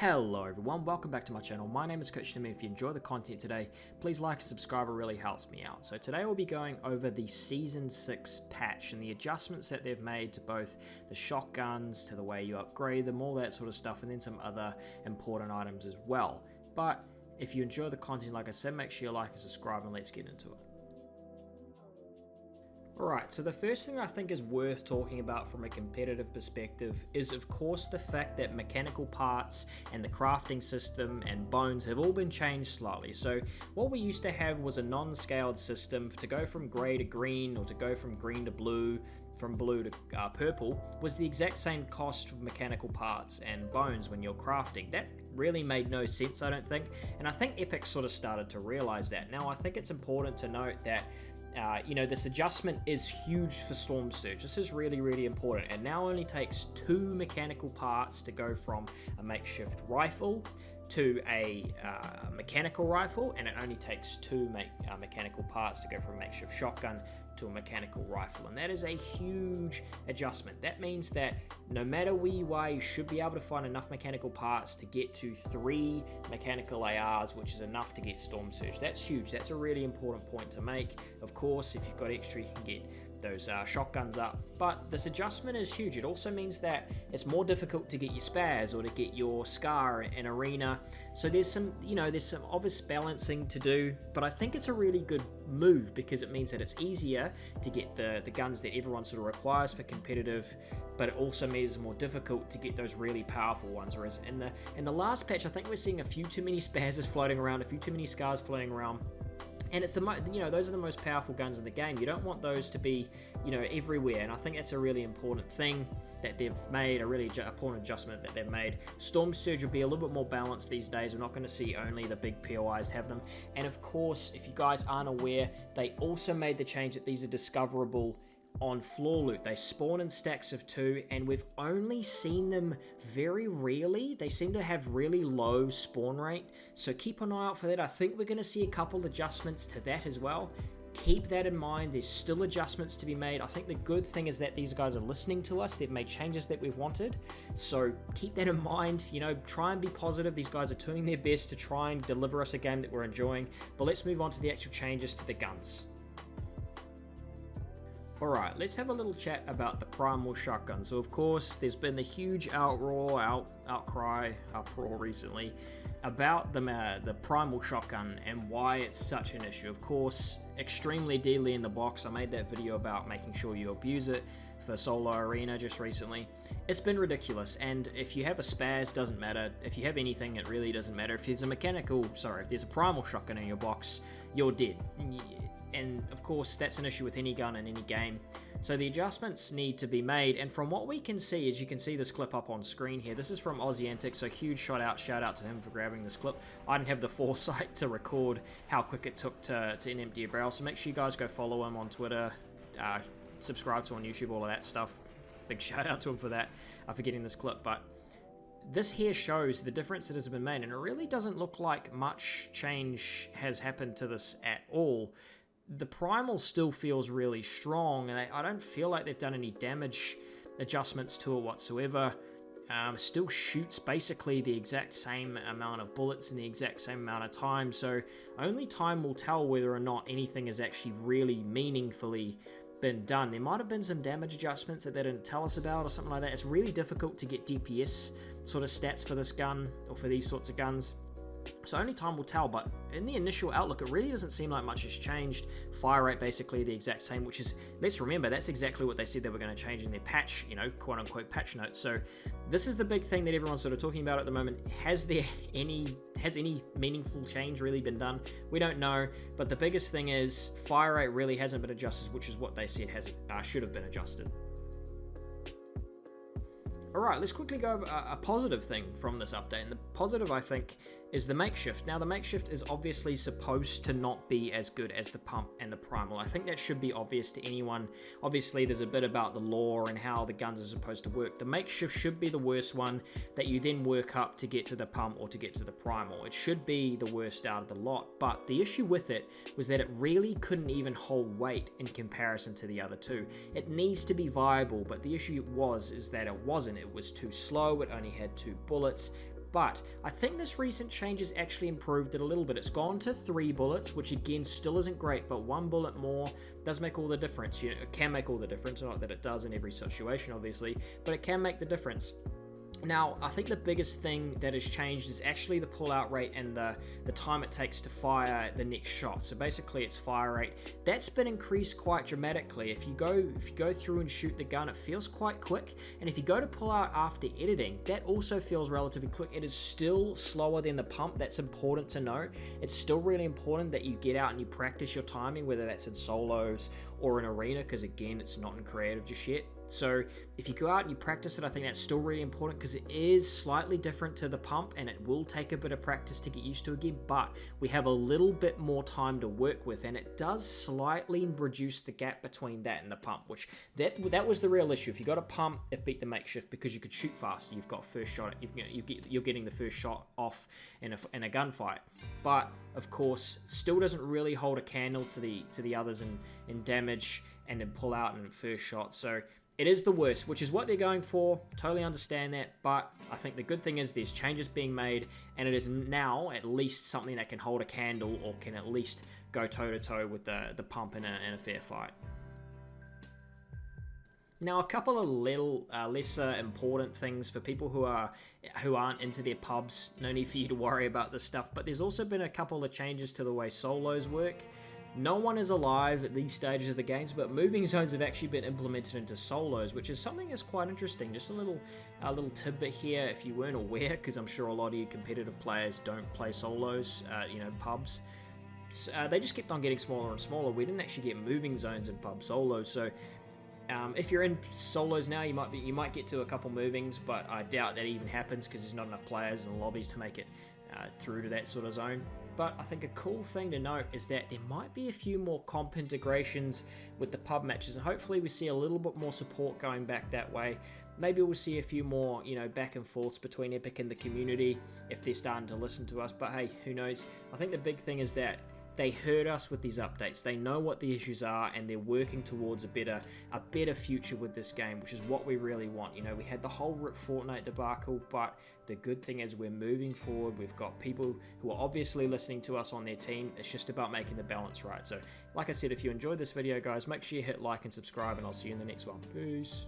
Hello everyone, welcome back to my channel. My name is Coach Timmy. If you enjoy the content today, please like and subscribe, it really helps me out. So today we'll be going over the Season 6 patch and the adjustments that they've made to both the shotguns, to the way you upgrade them, all that sort of stuff, and then some other important items as well. But if you enjoy the content, like I said, make sure you like and subscribe and let's get into it. Alright, so the first thing I think is worth talking about from a competitive perspective is of course the fact that mechanical parts and the crafting system and bones have all been changed slightly. So what we used to have was a non-scaled system to go from grey to green, or to go from green to blue, from blue to purple, was the exact same cost for mechanical parts and bones when you're crafting. That really made no sense, I don't think, and I think Epic sort of started to realize that. Now I think it's important to note that this adjustment is huge for Storm Surge. This is really, really important. It now only takes 2 mechanical parts to go from a makeshift rifle to a mechanical rifle, and it only takes 2 mechanical parts to go from a makeshift shotgun to a mechanical rifle, and that is a huge adjustment. That means that no matter where you are, you should be able to find enough mechanical parts to get to 3 mechanical ARs, which is enough to get Storm Surge. That's huge. That's a really important point to make. Of course, if you've got extra, you can get those shotguns up, but this adjustment is huge. It also means that it's more difficult to get your spaz or to get your scar in arena, so there's some obvious balancing to do, but I think it's a really good move because it means that it's easier to get the guns that everyone sort of requires for competitive, but it also means it's more difficult to get those really powerful ones. Whereas in the last patch, I think we're seeing a few too many spazes floating around, a few too many scars floating around. And it's those are the most powerful guns in the game. You don't want those to be, everywhere. And I think that's a really important thing that they've made, a really important adjustment that they've made. Storm Surge will be a little bit more balanced these days. We're not going to see only the big POIs have them. And of course, if you guys aren't aware, they also made the change that these are discoverable on floor loot. They spawn in stacks of 2, and we've only seen them very rarely. They seem to have really low spawn rate, so keep an eye out for that. I think we're going to see a couple adjustments to that as well. Keep that in mind. There's still adjustments to be made. I think the good thing is that these guys are listening to us. They've made changes that we've wanted, so keep that in mind. Try and be positive. These guys are doing their best to try and deliver us a game that we're enjoying. But let's move on to the actual changes to the guns. Alright, let's have a little chat about the Primal shotgun. So of course, there's been the huge uproar recently about the Primal shotgun and why it's such an issue. Of course, extremely deadly in the box. I made that video about making sure you abuse it for solo arena just recently. It's been ridiculous, and if you have a spaz, doesn't matter. If you have anything, it really doesn't matter. If there's a Primal shotgun in your box, you're dead. And of course, that's an issue with any gun in any game. So the adjustments need to be made, and from what we can see, as you can see this clip up on screen here, this is from Aussie Antics, so huge shout out to him for grabbing this clip. I didn't have the foresight to record how quick it took to empty a barrel, so make sure you guys go follow him on Twitter, subscribe to him on YouTube, all of that stuff. Big shout out to him for that, for getting this clip. But this here shows the difference that has been made, and it really doesn't look like much change has happened to this at all. The Primal still feels really strong, and I don't feel like they've done any damage adjustments to it whatsoever. Still shoots basically the exact same amount of bullets in the exact same amount of time, so only time will tell whether or not anything has actually really meaningfully been done. There might have been some damage adjustments that they didn't tell us about or something like that. It's really difficult to get DPS sort of stats for this gun, or for these sorts of guns. So only time will tell, but in the initial outlook, it really doesn't seem like much has changed. Fire rate basically the exact same, which is, let's remember, that's exactly what they said they were going to change in their patch, quote-unquote patch notes. So this is the big thing that everyone's sort of talking about at the moment. Has any meaningful change really been done? We don't know, but the biggest thing is fire rate really hasn't been adjusted, which is what they said should have been adjusted. Alright, let's quickly go over a positive thing from this update, and the positive, I think, is the Makeshift. Now, the Makeshift is obviously supposed to not be as good as the Pump and the Primal. I think that should be obvious to anyone. Obviously, there's a bit about the lore and how the guns are supposed to work. The Makeshift should be the worst one that you then work up to get to the Pump or to get to the Primal. It should be the worst out of the lot, but the issue with it was that it really couldn't even hold weight in comparison to the other two. It needs to be viable, but the issue is that it wasn't. It was too slow, it only had 2 bullets. But I think this recent change has actually improved it a little bit. It's gone to 3 bullets, which again still isn't great, but 1 bullet more does make all the difference. You know, it can make all the difference, not that it does in every situation obviously, but it can make the difference. Now, I think the biggest thing that has changed is actually the pull-out rate and the time it takes to fire the next shot. So basically, its fire rate that's been increased quite dramatically. If you go through and shoot the gun, it feels quite quick, and if you go to pull out after editing, that also feels relatively quick. It is still slower than the pump. That's important to know. It's still really important that you get out and you practice your timing, whether that's in solos or in arena, because again, it's not in creative just yet. So if you go out and you practice it, I think that's still really important because it is slightly different to the pump and it will take a bit of practice to get used to again, but we have a little bit more time to work with, and it does slightly reduce the gap between that and the pump, which that was the real issue. If you got a pump, it beat the Makeshift because you could shoot faster. You've got first shot, you're getting the first shot off in a gunfight, but of course still doesn't really hold a candle to the others in damage and in pull out and in first shot. So it is the worst, which is what they're going for. Totally understand that, but I think the good thing is there's changes being made, and it is now at least something that can hold a candle or can at least go toe-to-toe with the pump in a fair fight. Now, a couple of little lesser important things for people who aren't into their pubs. No need for you to worry about this stuff, but there's also been a couple of changes to the way solos work. No one is alive at these stages of the games, but moving zones have actually been implemented into solos, which is something that's quite interesting. Just a little tidbit here, if you weren't aware, because I'm sure a lot of you competitive players don't play solos, pubs. They just kept on getting smaller and smaller. We didn't actually get moving zones in pub solos, so if you're in solos now, you might get to a couple movings, but I doubt that even happens because there's not enough players in the lobbies to make it through to that sort of zone. But I think a cool thing to note is that there might be a few more comp integrations with the pub matches, and hopefully we see a little bit more support going back that way. Maybe we'll see a few more, back and forths between Epic and the community if they're starting to listen to us. But hey, who knows? I think the big thing is that they heard us with these updates. They know what the issues are, and they're working towards a better future with this game, which is what we really want. We had the whole RIP Fortnite debacle, but the good thing is we're moving forward. We've got people who are obviously listening to us on their team. It's just about making the balance right. So, like I said, if you enjoyed this video, guys, make sure you hit like and subscribe, and I'll see you in the next one. Peace.